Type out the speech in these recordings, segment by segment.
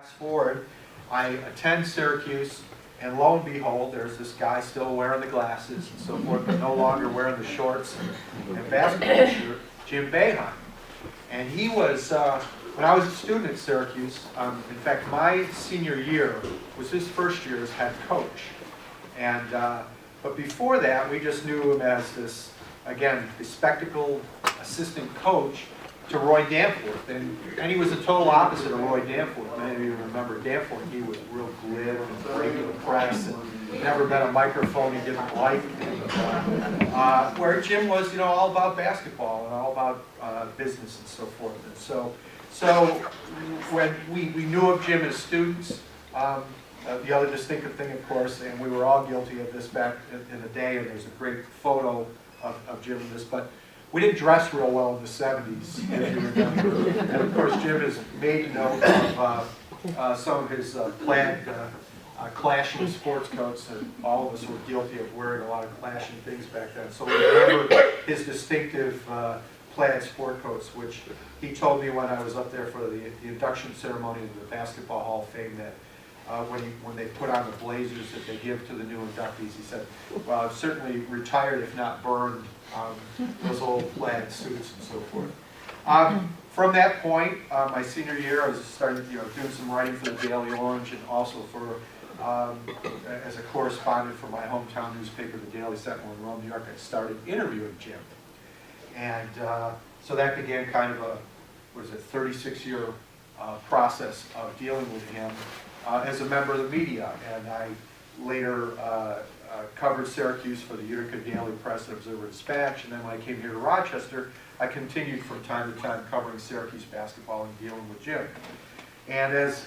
Fast forward, I attend Syracuse, and lo and behold, there's this guy still wearing the glasses and so forth, but no longer wearing the shorts and basketball shirt, Jim Boeheim. And he was, when I was a student at Syracuse, in fact, my senior year was his first year as head coach. And, but before that, we just knew him as this, again, bespectacled assistant coach to Roy Danforth, and he was the total opposite of Roy Danforth. Many of you remember Danforth. He was real glib and breaking the press, and never met a microphone he didn't like. And, where Jim was, all about basketball and all about business and so forth. And so when we knew of Jim as students, the other distinctive thing, of course, and we were all guilty of this back in the day, and there's a great photo of Jim in this, but we didn't dress real well in the 70s, if you remember. And of course, Jim has made note of some of his plaid clashing sports coats, and all of us were guilty of wearing a lot of clashing things back then. So we remember his distinctive plaid sport coats, which he told me when I was up there for the induction ceremony of the Basketball Hall of Fame that when they put on the blazers that they give to the new inductees, he said, well, I've certainly retired, if not burned, those old plaid suits and so forth. From that point, my senior year, I was starting doing some writing for the Daily Orange, and also for as a correspondent for my hometown newspaper, the Daily Sentinel in Rome, New York. I started interviewing Jim. And so that began kind of a, 36-year process of dealing with him as a member of the media. And I later covered Syracuse for the Utica Daily Press and Observer Dispatch, and then when I came here to Rochester, I continued from time to time covering Syracuse basketball and dealing with Jim. And as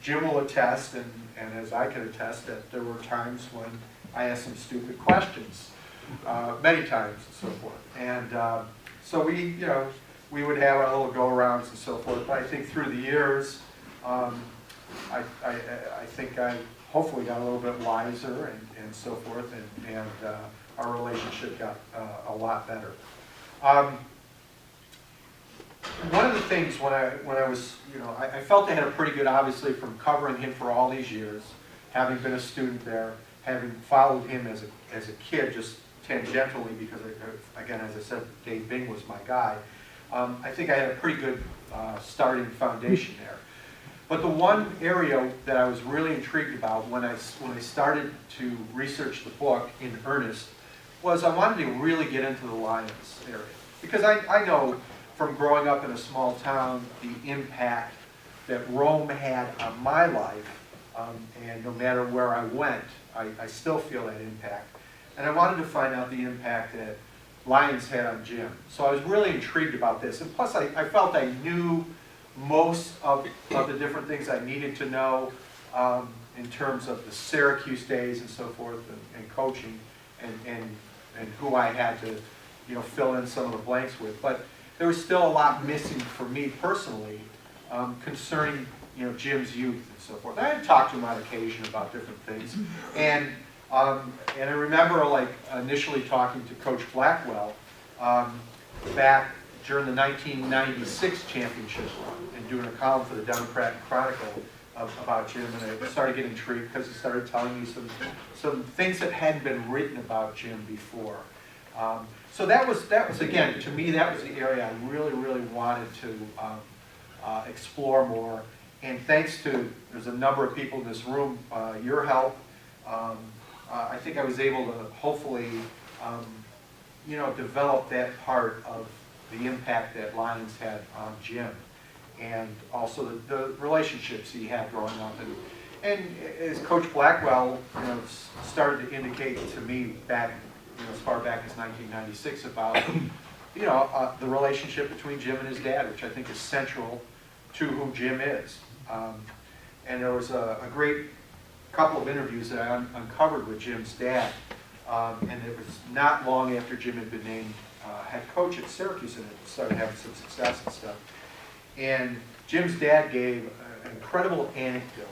Jim will attest, and as I can attest, that there were times when I asked some stupid questions, many times and so forth. And so we would have our little go-arounds and so forth, but I think through the years, I think I hopefully got a little bit wiser and so forth, and our relationship got a lot better. One of the things when I was, I felt I had a pretty good, obviously, from covering him for all these years, having been a student there, having followed him as a kid, just tangentially, because, again, as I said, Dave Bing was my guy. I think I had a pretty good starting foundation there. But the one area that I was really intrigued about when I started to research the book in earnest was I wanted to really get into the Lyons area. Because I know from growing up in a small town the impact that Rome had on my life, and no matter where I went, I still feel that impact. And I wanted to find out the impact that Lyons had on Jim. So I was really intrigued about this. And plus I felt I knew most of the different things I needed to know in terms of the Syracuse days and so forth, and coaching, and who I had to fill in some of the blanks with. But there was still a lot missing for me personally concerning Jim's youth and so forth. I had talked to him on occasion about different things, and I remember initially talking to Coach Blackwell back during the 1996 championship run, and doing a column for the Democrat Chronicle about Jim, and I started getting intrigued because he started telling me some things that hadn't been written about Jim before. So that was again, to me, that was the area I really, really wanted to explore more. And thanks to, there's a number of people in this room, your help, I think I was able to hopefully, develop that part of the impact that Lyons had on Jim, and also the relationships he had growing up. And as Coach Blackwell started to indicate to me back, as far back as 1996, about the relationship between Jim and his dad, which I think is central to who Jim is. And there was a great couple of interviews that I uncovered with Jim's dad, and it was not long after Jim had been named head coach at Syracuse and had started having some success and stuff. And Jim's dad gave an incredible anecdote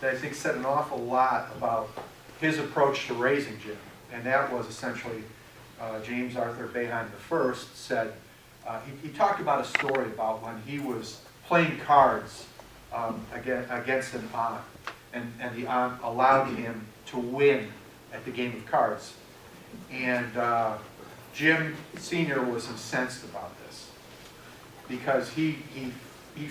that I think said an awful lot about his approach to raising Jim. And that was essentially James Arthur Boeheim I said, he talked about a story about when he was playing cards against an aunt, and the aunt allowed him to win at the game of cards. And Jim Sr. was incensed about this because he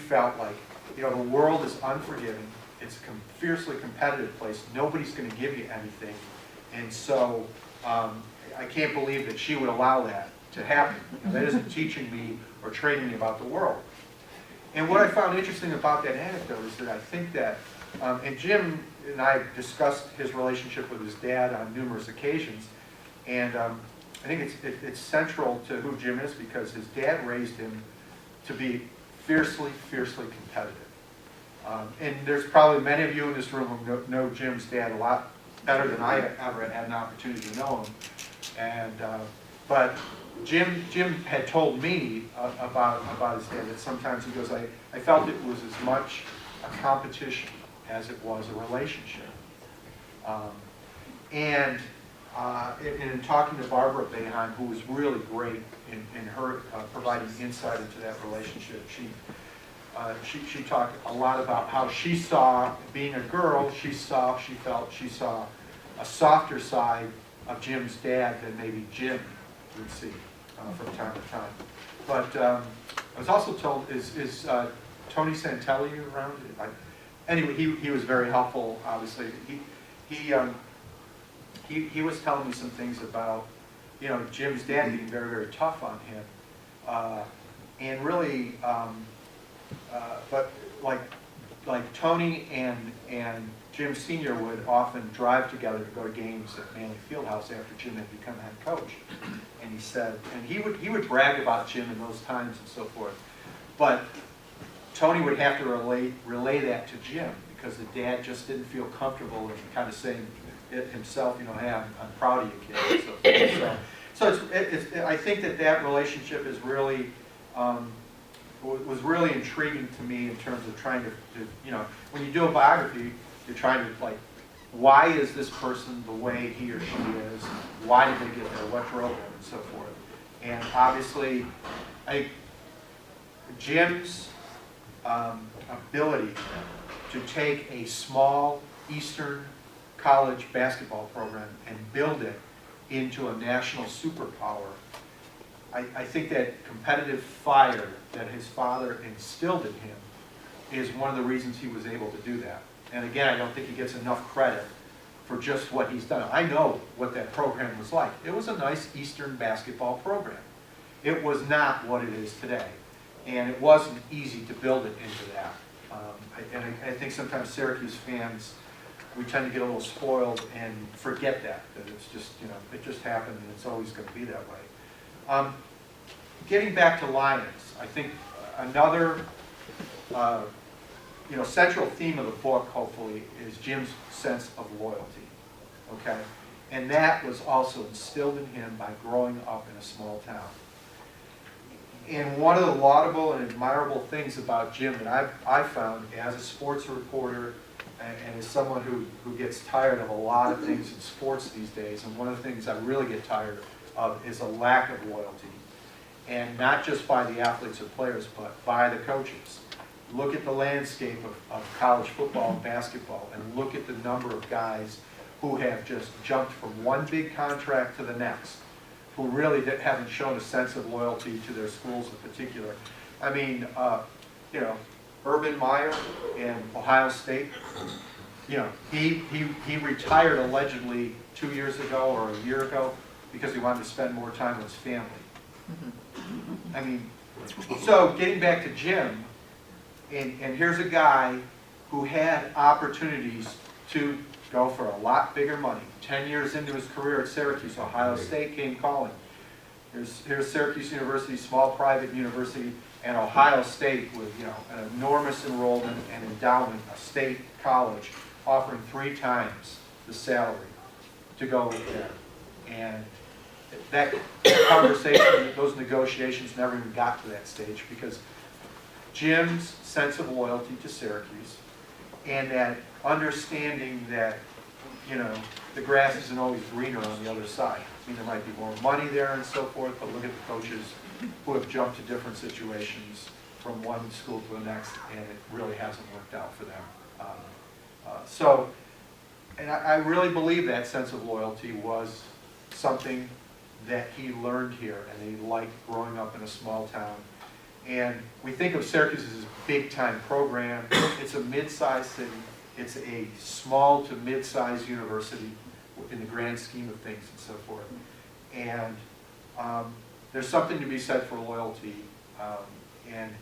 felt like, you know, the world is unforgiving. It's a fiercely competitive place. Nobody's going to give you anything. And so I can't believe that she would allow that to happen. You know, that isn't teaching me or training me about the world. And what I found interesting about that anecdote is that I think that, and Jim and I discussed his relationship with his dad on numerous occasions, and I think it's central to who Jim is because his dad raised him to be fiercely, fiercely competitive. And there's probably many of you in this room who know Jim's dad a lot better than I ever had an opportunity to know him. And but Jim had told me about his dad that sometimes he goes, I felt it was as much a competition as it was a relationship. And in talking to Barbara Boeheim, who was really great in her providing insight into that relationship, she talked a lot about how she saw, being a girl, she felt she saw a softer side of Jim's dad than maybe Jim would see from time to time. But I was also told, is Tony Santelli around? Anyway, he was very helpful, obviously. He was telling me some things about, you know, Jim's dad being very, very tough on him. And really, but like Tony and Jim Sr. would often drive together to go to games at Manley Fieldhouse after Jim had become head coach. And he said, and he would brag about Jim in those times and so forth. But Tony would have to relay that to Jim because the dad just didn't feel comfortable in kind of saying it himself, you know, hey, I'm proud of you, kid. And so I think that relationship is really was really intriguing to me in terms of trying to, you know, when you do a biography, you're trying to, like, why is this person the way he or she is? Why did they get there? What drove them? And so forth. And obviously, Jim's ability to take a small Eastern college basketball program and build it into a national superpower, I think that competitive fire that his father instilled in him is one of the reasons he was able to do that. And again, I don't think he gets enough credit for just what he's done. I know what that program was like. It was a nice Eastern basketball program. It was not what it is today. And it wasn't easy to build it into that. I think sometimes Syracuse fans, we tend to get a little spoiled and forget that it's just, you know, it just happened and it's always going to be that way. Getting back to Lyons, I think another you know, central theme of the book, hopefully, is Jim's sense of loyalty, okay? And that was also instilled in him by growing up in a small town. And one of the laudable and admirable things about Jim that I've found as a sports reporter and as someone who gets tired of a lot of things in sports these days, and one of the things I really get tired of is a lack of loyalty. And not just by the athletes or players, but by the coaches. Look at the landscape of college football and basketball, and look at the number of guys who have just jumped from one big contract to the next, who really haven't shown a sense of loyalty to their schools in particular. I mean, you know, Urban Meyer in Ohio State, you know, he retired allegedly 2 years ago or a year ago because he wanted to spend more time with his family. I mean, so getting back to Jim, and here's a guy who had opportunities to go for a lot bigger money. 10 years into his career at Syracuse, Ohio State came calling. Here's Syracuse University, small private university, and Ohio State with, you know, an enormous enrollment and endowment, a state college, offering 3 times the salary to go there. And that conversation, those negotiations never even got to that stage because Jim's sense of loyalty to Syracuse and that understanding that, you know, the grass isn't always greener on the other side. I mean, there might be more money there and so forth, but look at the coaches who have jumped to different situations from one school to the next, and it really hasn't worked out for them. So, and I really believe that sense of loyalty was something that he learned here, and he liked growing up in a small town. And we think of Syracuse as a big-time program. It's a mid-sized city. It's a small to mid-sized university in the grand scheme of things and so forth. And there's something to be said for loyalty. And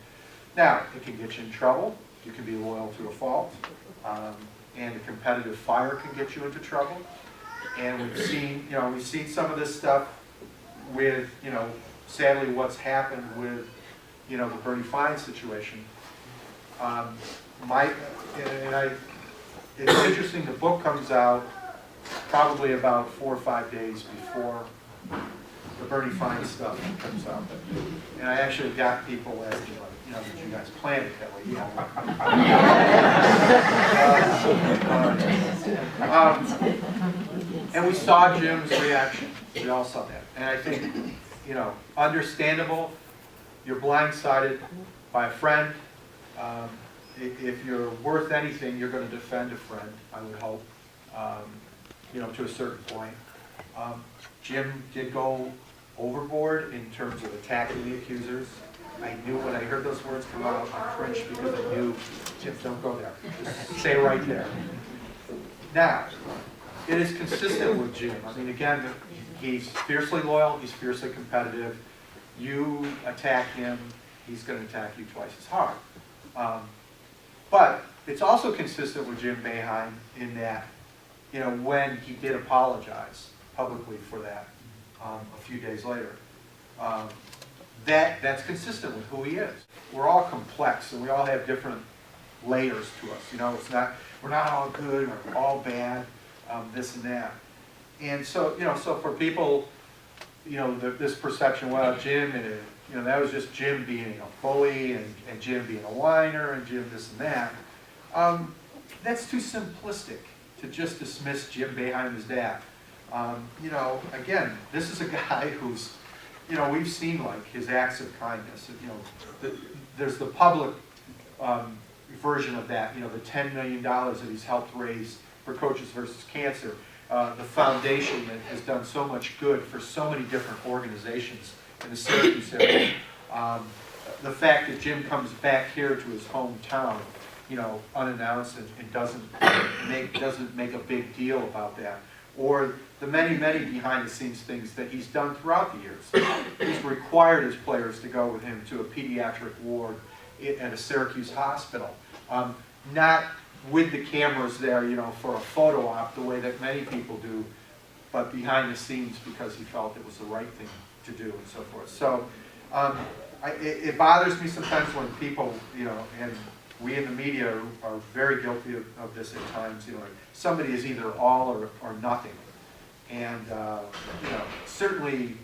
now, it can get you in trouble. You can be loyal to a fault. And a competitive fire can get you into trouble. And we've seen some of this stuff with, sadly what's happened with, the Bernie Fine situation. It's interesting, the book comes out probably about 4 or 5 days before the Bernie Fine stuff comes out. And I actually got people asking, like, did you guys plan it that way? And we saw Jim's reaction. We all saw that. And I think, understandable. You're blindsided by a friend. If you're worth anything, you're going to defend a friend, I would hope, to a certain point. Jim did go overboard in terms of attacking the accusers. I knew when I heard those words come out, I cringed because I knew, Jim, don't go there. Just stay right there. Now, it is consistent with Jim. I mean, again, he's fiercely loyal, he's fiercely competitive. You attack him, he's going to attack you twice as hard. But it's also consistent with Jim Boeheim in that, when he did apologize publicly for that a few days later, that's consistent with who he is. We're all complex, and we all have different layers to us. We're not all good or all bad, this and that. And so, so for people, this perception, well, Jim, that was just Jim being a bully and Jim being a whiner and Jim this and that. That's too simplistic to just dismiss Jim Boeheim as that. Again, this is a guy who's, we've seen like his acts of kindness. There's the public version of that. The $10 million that he's helped raise for Coaches versus Cancer. The foundation that has done so much good for so many different organizations in the Syracuse area. The fact that Jim comes back here to his hometown, unannounced and doesn't make a big deal about that. Or the many behind-the-scenes things that he's done throughout the years. He's required his players to go with him to a pediatric ward at a Syracuse hospital. Not with the cameras there, for a photo op the way that many people do, but behind the scenes because he felt it was the right thing to do and so forth. So it bothers me sometimes when people, and we in the media are very guilty of this at times, somebody is either all or nothing. And, certainly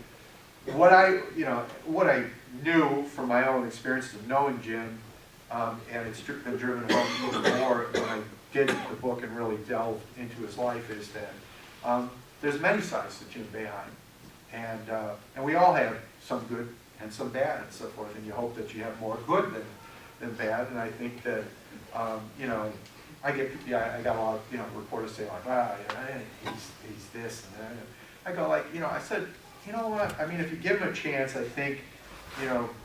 what I knew from my own experiences of knowing Jim, and it's been driven home even more when I did the book and really delved into his life, is that there's many sides to Jim Boeheim, and we all have some good and some bad and so forth, and you hope that you have more good than bad. And I think that I got a lot of reporters say like, he's this and that. I go like, I said, you know what? I mean, if you give him a chance, I think,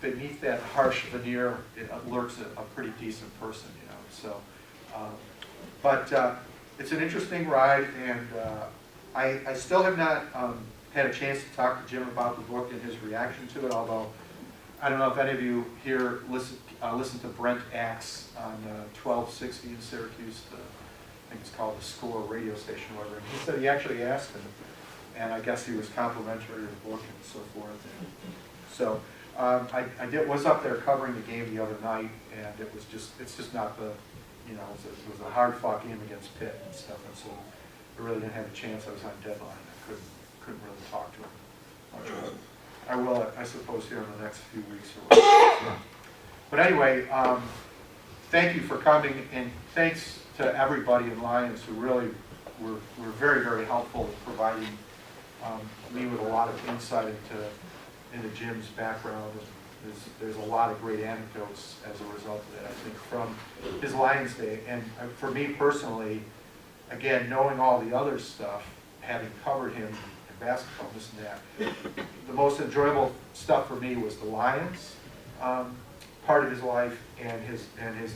beneath that harsh veneer, it lurks a pretty decent person, So, but it's an interesting ride, and I still have not had a chance to talk to Jim about the book and his reaction to it, although I don't know if any of you here listen to Brent Axe on 1260 in Syracuse. I think it's called the Score radio station, or whatever. He said he actually asked him, and I guess he was complimentary of the book and so forth. And so I was up there covering the game the other night, and it's just not the, it was a hard-fought game against Pitt and stuff, and so I really didn't have a chance. I was on deadline. I couldn't really talk to him much. I will, I suppose, here in the next few weeks or whatever. But anyway, thank you for coming, and thanks to everybody in Lyons who really were very, very helpful in providing me with a lot of insight into Jim's background there's a lot of great anecdotes as a result of that, I think, from his Lions Day. And for me personally, again, knowing all the other stuff, having covered him in basketball, this and that, the most enjoyable stuff for me was the Lions part of his life and his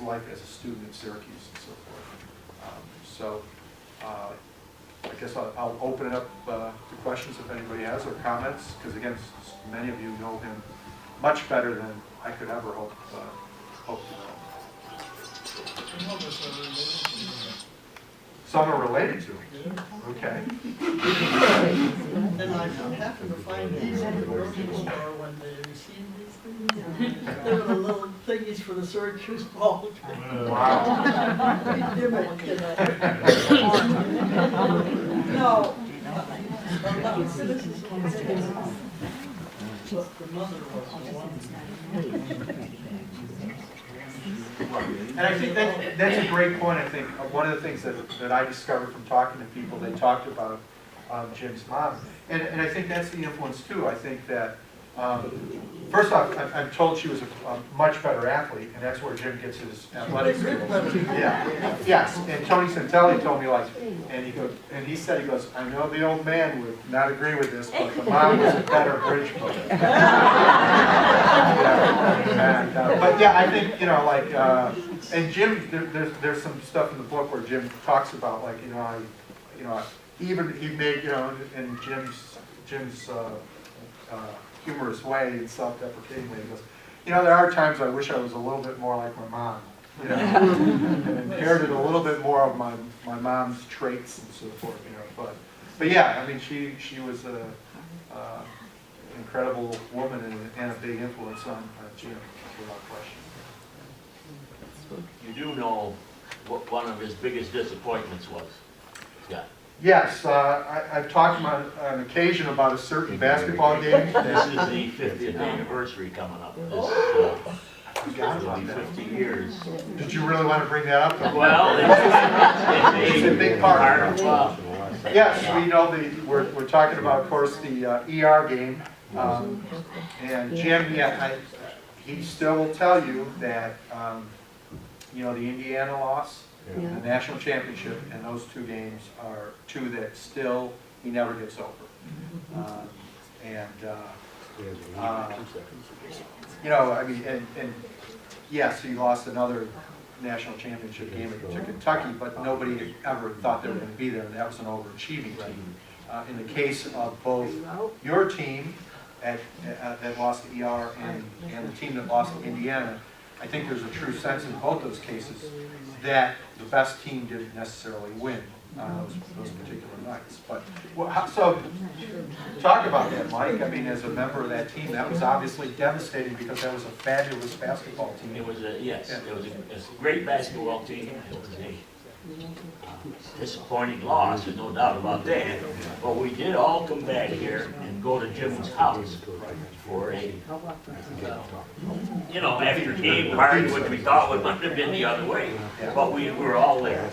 life as a student at Syracuse and so forth. I guess I'll open it up to questions if anybody has or comments, because again, many of you know him much better than I could ever hope to know. Some are related to him. Okay. And I happened to find these in the grocery store when they received these things. They were the little thingies for the Syracuse ball. Wow. No. The mother was the one. And I think that's a great point. I think one of the things that I discovered from talking to people, they talked about Jim's mom. And I think that's the influence too. I think that, first off, I'm told she was a much better athlete, and that's where Jim gets his athletic skills. Yeah. Yes. And Tony Santelli told me, like, and he said, he goes, I know the old man would not agree with this, but the mom was a better bridge player. But yeah, I think, you know, like, and Jim, there's some stuff in the book where Jim talks about, like, even he made, in Jim's humorous way and self-deprecating way, he goes, there are times I wish I was a little bit more like my mom, and inherited a little bit more of my mom's traits and so forth, but yeah, I mean, she was a incredible woman and a big influence on Jim, without question. You do know what one of his biggest disappointments was, Scott. Yes, I've talked to him on occasion about a certain basketball game. This is the 50th anniversary coming up. This will be 50 years. Did you really want to bring that up? Well, it's a big part. Yes, we know we're talking about, of course, the ER game. And Jim, he still will tell you that, the Indiana loss, the national championship, and those two games are two that still he never gets over. I mean, and yes, he lost another national championship game to Kentucky, but nobody ever thought they were going to be there, and that was an overachieving team. In the case of both your team that lost to ER and the team that lost to Indiana, I think there's a true sense in both those cases that the best team didn't necessarily win on those particular nights. But so talk about that, Mike. I mean, as a member of that team, that was obviously devastating because that was a fabulous basketball team. It was it was a great basketball team. It was a disappointing loss, there's no doubt about that. But we did all come back here and go to Jim's house for a, after game party, which we thought would have been the other way. But we were all there.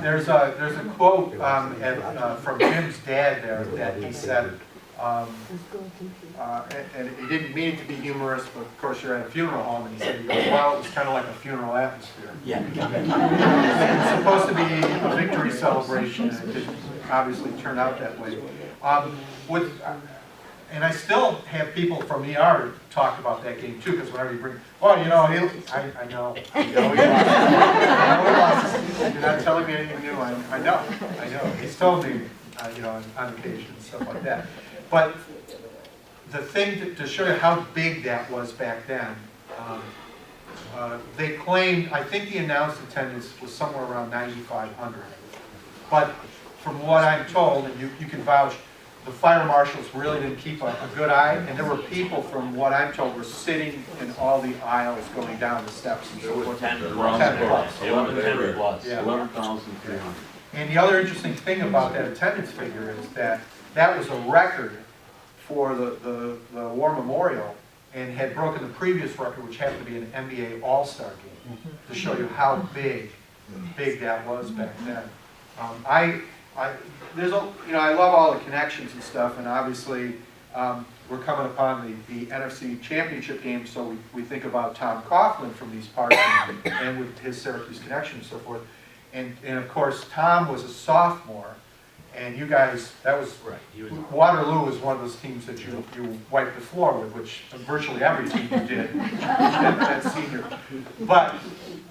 There's a quote from Jim's dad there that he said, and he didn't mean it to be humorous, but of course you're at a funeral home, and he said, well, it was kind of like a funeral atmosphere. Yeah. It's supposed to be a victory celebration, and it didn't obviously turn out that way. And I still have people from ER talk about that game too, because whenever you bring, I know he lost. You're not telling me anything new. I know. He's told me, on occasion and stuff like that. But the thing to show you how big that was back then, they claimed, I think the announced attendance was somewhere around 9,500. But from what I'm told, and you can vouch, the fire marshals really didn't keep a good eye, and there were people, from what I'm told, were sitting in all the aisles going down the steps. And there was 10 plus. It was 10 plus. Yeah. 11,300. And the other interesting thing about that attendance figure is that was a record for the War Memorial, and had broken the previous record, which happened to be an NBA All-Star game, to show you how big that was back then. I love all the connections and stuff, and obviously, we're coming upon the NFC Championship game, so we think about Tom Coughlin from these parts and with his Syracuse connection and so forth. And of course, Tom was a sophomore, and you guys, that was, Right. He was, Waterloo was one of those teams that you wiped the floor with, which virtually every team you did that senior. But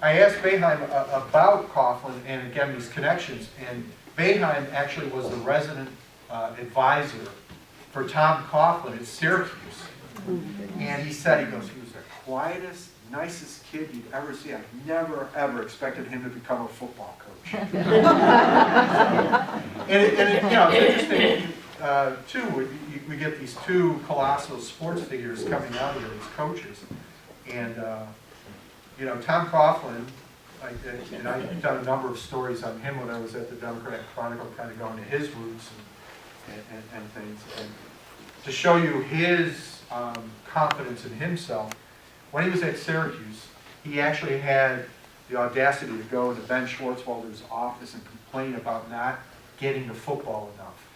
I asked Boeheim about Coughlin and again these connections, and Boeheim actually was the resident advisor for Tom Coughlin at Syracuse. And he said, he goes, he was the quietest, nicest kid you'd ever see. I never, ever expected him to become a football coach. and you know, it's interesting, too, we get these two colossal sports figures coming out of here, these coaches. And, you know, Tom Coughlin, and I've done a number of stories on him when I was at the Democrat Chronicle, kind of going to his roots and things. And to show you his confidence in himself, when he was at Syracuse, he actually had the audacity to go into Ben Schwartzwalder's office and complain about not getting the football enough.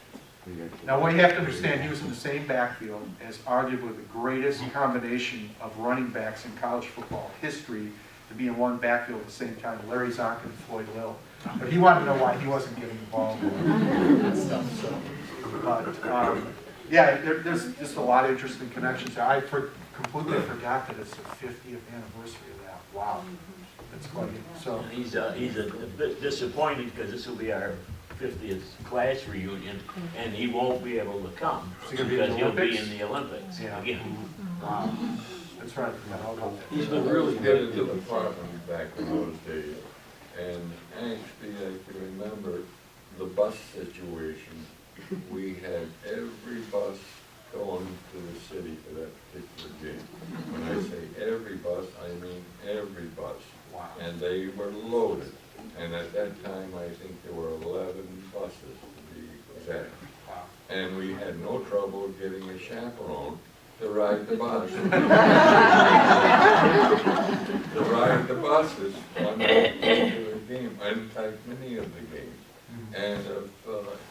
Now, what you have to understand, he was in the same backfield as arguably the greatest combination of running backs in college football history to be in one backfield at the same time, Larry Zonk and Floyd Lill. But he wanted to know why he wasn't getting the ball and stuff. So, but yeah, there's just a lot of interesting connections. I completely forgot that it's the 50th anniversary of that. Wow, that's quite so. he's a bit disappointed because this will be our 50th class reunion, and he won't be able to come because he'll be in the Olympics again. That's right. Yeah, I'll go. He's been really good at the department back in those days. And actually, I can remember the bus situation. We had every bus going to the city for that particular game. When I say every bus, I mean every bus. Wow. And they were loaded. And at that time, I think there were 11 buses to be exact. Wow. And we had no trouble getting a chaperone to ride the bus. To ride the buses on that particular game, in fact, many of the games. And if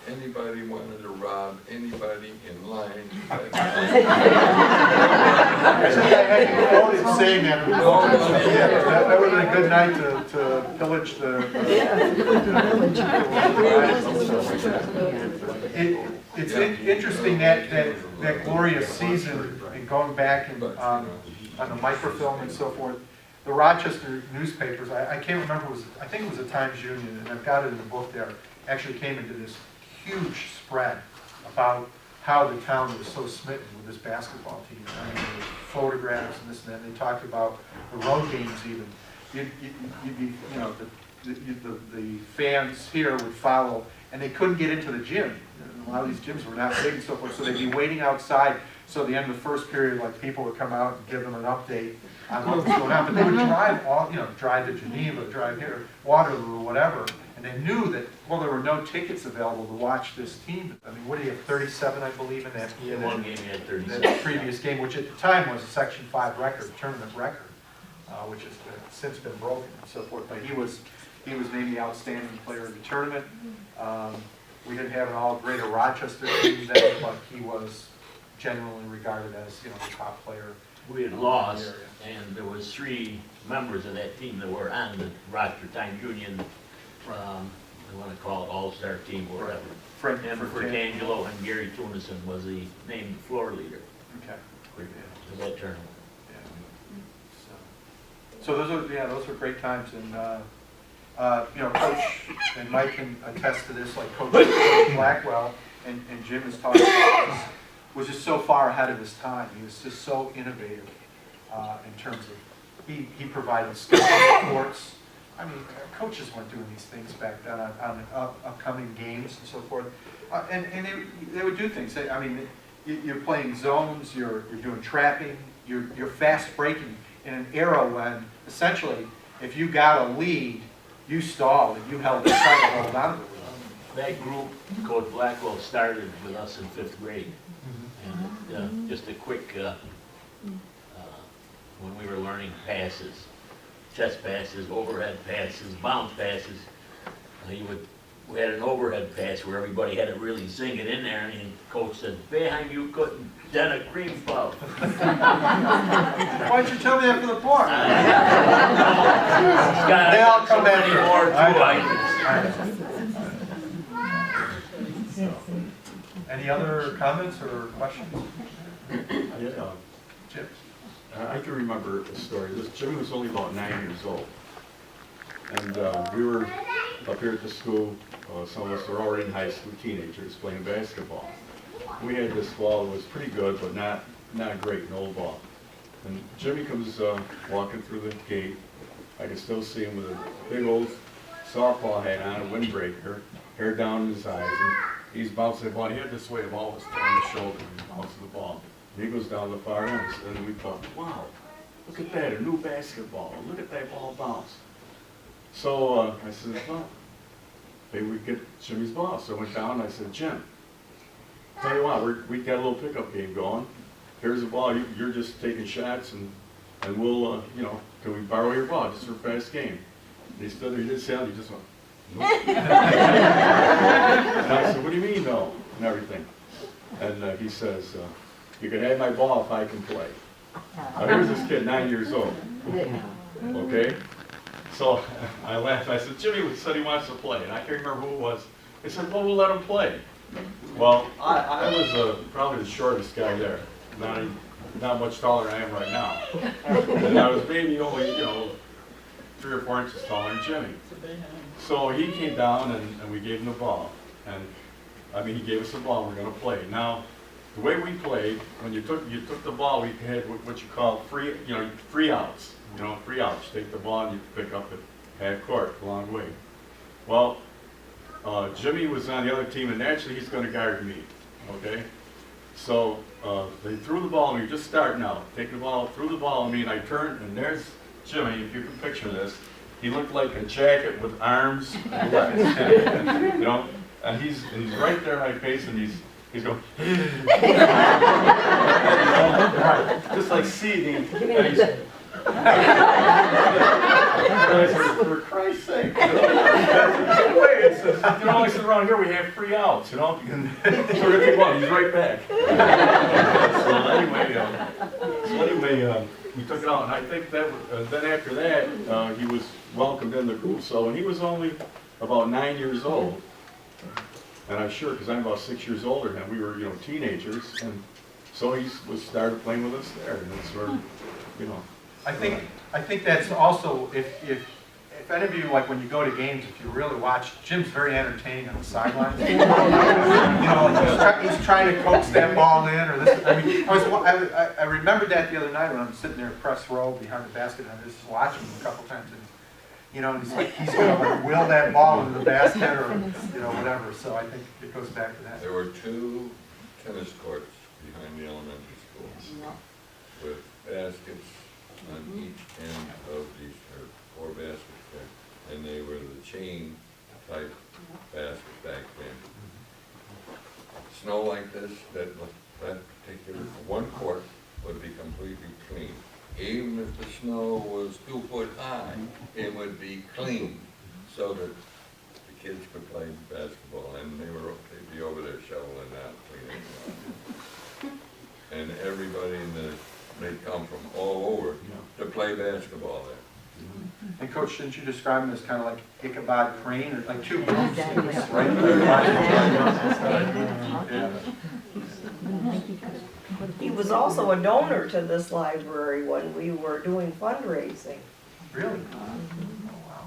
anybody wanted to rob anybody in line, saying that, that would have been a good night to pillage it's interesting that glorious season and going back and on the microfilm and so forth. The Rochester newspapers, I can't remember, I think it was the Times Union, and I've got it in the book there, actually came into this huge spread about how the town was so smitten with this basketball team. I mean, there was photographs and this and that, and they talked about the road games even. You'd be, you know, the fans here would follow, and they couldn't get into the gym. A lot of these gyms were not big and so forth, so they'd be waiting outside. So at the end of the first period, like, people would come out and give them an update on what was going on. But they would drive all, you know, drive to Geneva, drive here, Waterloo, or whatever. And they knew that, well, there were no tickets available to watch this team. I mean, what do you have, 37, I believe, in that, One game he had 37. that previous game, which at the time was a Section 5 record, tournament record, which has since been broken and so forth. But he was named the outstanding player of the tournament. We didn't have an all Greater Rochester team then, but he was generally regarded as, you know, the top player. We had lost, and there was 3 members of that team that were on the Rochester Times Union. I want to call it all-star team or whatever. Frank Fratangelo and Gary Tunison was the named floor leader Okay. for that tournament. So those were great times, and you know, Coach and Mike can attest to this. Like Coach Blackwell and Jim has talked about this, was just so far ahead of his time. He was just so innovative in terms of he provided scouting reports. I mean, coaches weren't doing these things back then on upcoming games and so forth, and they would do things. I mean, you're playing zones, you're doing trapping, you're fast breaking in an era when essentially, if you got a lead, you stalled and you held the try to hold on to the lead. That group, Coach Blackwell started with us in 5th grade. And just a quick, when we were learning passes, chest passes, overhead passes, bounce passes, he would we had an overhead pass where everybody had to really sing it in there, and the coach said, "Boeheim, you couldn't done a cream puff." Why don't you tell me that for the board? They all come back here. More Any other comments or questions? Yeah, Jim? I can remember a story. Jimmy was only about 9 years old. And we were up here at the school, some of us were already in high school, teenagers, playing basketball. We had this ball that was pretty good, but not great, an old ball. And Jimmy comes walking through the gate. I can still see him with a big old softball hat on, a windbreaker, hair down in his eyes, and he's bouncing the ball. He had this way of always throwing the shoulder and bouncing the ball. And he goes down the far end, and we thought, wow, look at that, a new basketball. Look at that ball bounce. So I said, well, maybe we get Jimmy's ball. So I went down and I said, Jim, tell you what, we got a little pickup game going. Here's the ball, you're just taking shots, and we'll, you know, can we borrow your ball just for a fast game? And he stood there, he didn't sound, he just went, nope. And I said, what do you mean, no? And everything. And he says, you can have my ball if I can play. Now here's this kid, 9 years old. Okay? So I laughed. I said, Jimmy said he wants to play. And I can't remember who it was. They said, well, we'll let him play. Well, I was probably the shortest guy there. Not much taller than I am right now. And I was maybe only, you know, 3 or 4 inches taller than Jimmy. So he came down and we gave him the ball. And I mean, he gave us the ball and we're going to play. Now, the way we played, when you took the ball, we had what you call free outs. You know, free outs. You take the ball and you pick up at half court, a long way. Well, Jimmy was on the other team, and naturally he's going to guard me. Okay? So they threw the ball, and we were just starting out. Taking the ball, threw the ball at me, and I turned, and there's Jimmy, if you can picture this. He looked like a jacket with arms and legs. You know? And he's right there in my face, and he's going, right, just like seething. And he's, for Christ's sake, you know, I said around here we have free outs, you know, and so we're gonna take one. He's right back. So anyway, we took it out, and I think that then after that he was welcomed in the group. So when he was only about 9 years old, and I'm sure because I'm about 6 years older than him, we were, you know, teenagers, and so he started playing with us there, and that's where, you know. I think that's also, if any of you, like when you go to games, if you really watch, Jim's very entertaining on the sidelines. You know, he's trying to coax that ball in, or this. I mean, I remembered that the other night when I'm sitting there in press row behind the basket, and I was just watching him a couple times, and you know, he's going to will that ball into the basket, or you know, whatever. So I think it goes back to that. There were 2 tennis courts behind the elementary schools with baskets on each end of these 4 baskets there, and they were the chain type baskets back then. Snow like this, that particular 1 court would be completely clean. Even if the snow was 2 foot high, it would be clean so that the kids could play basketball, and they'd be over there shoveling out, cleaning out. And everybody they'd come from all over to play basketball there. And Coach, didn't you describe him as kind of like Ichabod Crane, or like 2 groups, right? Yeah. He was also a donor to this library when we were doing fundraising. Really? Oh, wow.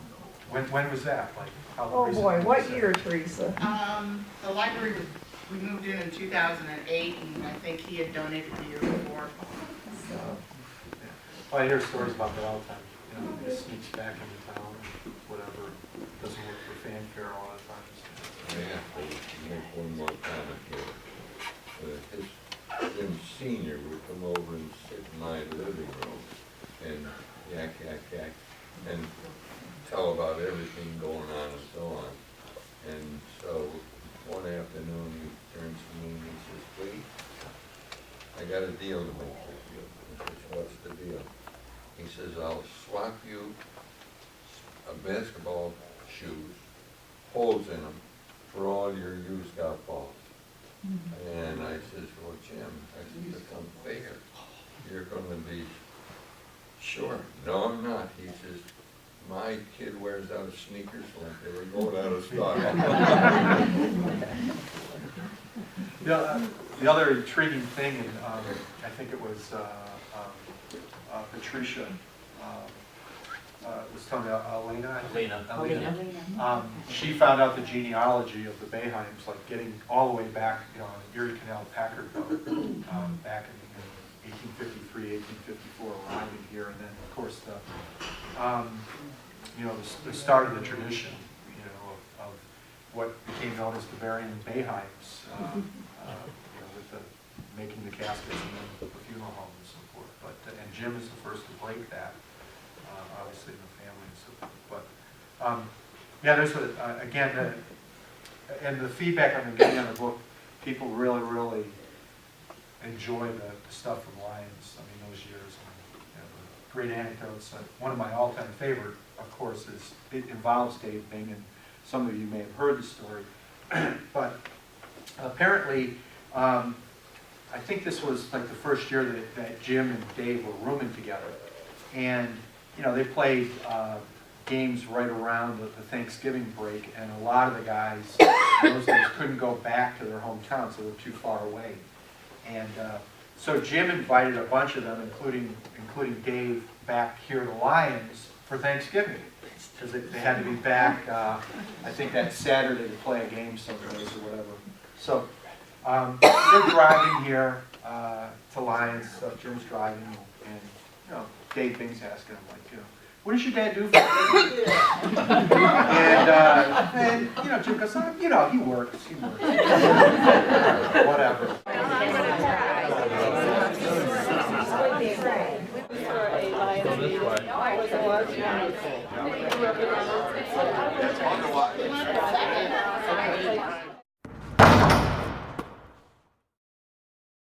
When was that? Like, how Oh recent boy, was what that? year, Teresa? The library, we moved in 2008, and I think he had donated the year before. Well, I hear stories about that all the time. You know, he sneaks back into town, whatever, doesn't work for fanfare all the time. I have to make one more comment here. Jim Senior would come over and sit in my living room and yak, and tell about everything going on and so on. And so one afternoon he turns to me and he says, "Wait, I got a deal to make with you." I says, "What's the deal?" He says, "I'll swap you a basketball shoes, holes in them, for all your used golf balls. And I says, well, Jim, I said, that's unfair. You're gonna be, sure, no, I'm not. He says, my kid wears out sneakers like they were going out of stock. The other intriguing thing, and I think it was Patricia was telling me, Elena, I think. Elena. She found out the genealogy of the Boeheims, like getting all the way back, you know, on the Erie Canal Packard boat, back in 1853, 1854, arriving here, and then, of course, the start of the tradition, you know, of what became known as the Bavarian Boeheims, with the making the caskets and then the funeral home and so forth. But and Jim is the first to break that, obviously in the family and so forth. But yeah, there's again, and the feedback I've been getting on the book, people really enjoy the stuff from Lyons. I mean, those years, and, you know, the great anecdotes. One of my all-time favorite, of course, is it involves Dave Bing, and some of you may have heard the story. But apparently, I think this was like the first year that Jim and Dave were rooming together, and you know, they played games right around the Thanksgiving break, and a lot of the guys in those days couldn't go back to their hometowns, so they were too far away. And so Jim invited a bunch of them, including Dave, back here to Lyons for Thanksgiving, because they had to be back, I think that Saturday to play a game someplace or whatever. So they're driving here to Lyons, Jim's driving, and you know, Dave Bing's asking him, like, you know, what does your dad do for a living? And you know, Jim goes, you know, he works. Whatever. It was wonderful.